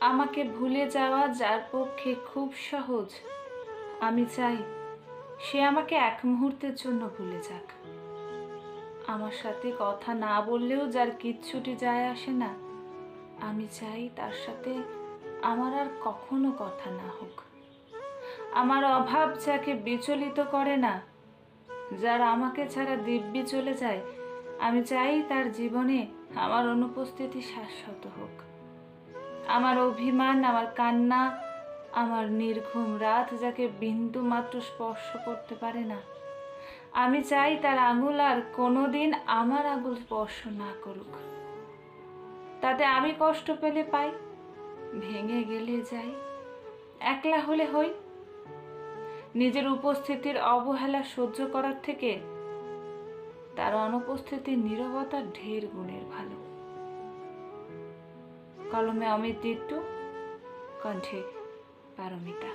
আমাকে ভুলে যাওয়া যার পক্ষে খুব সহজ, আমি চাই সে আমাকে এক মুহূর্তের জন্য ভুলে যাক। আমার সাথে কথা না বললেও যার কিচ্ছুটি যায় আসে না, আমি চাই তার সাথে আমার আর কখনো কথা না হোক। আমার অভাব যাকে বিচলিত করে না, যার আমাকে ছাড়া দিব্যি চলে যায়, আমি চাই তার জীবনে আমার অনুপস্থিতি শাশ্বত হোক। আমার অভিমান, আমার কান্না, আমার নির্ঘুম রাত যাকে বিন্দু মাত্র স্পর্শ করতে পারে না, আমি চাই তার আঙুল আর কোনোদিন আমার আঙুল স্পর্শ না করুক। তাতে আমি কষ্ট পেলে পাই, ভেঙে গেলে যাই, একলা হলে হই। নিজের উপস্থিতির অবহেলা সহ্য করার থেকে তার অনুপস্থিতির নীরবতা ঢের গুণের ভালো। কলমে অমিত দিট্টু, কণ্ঠে পারমিতা।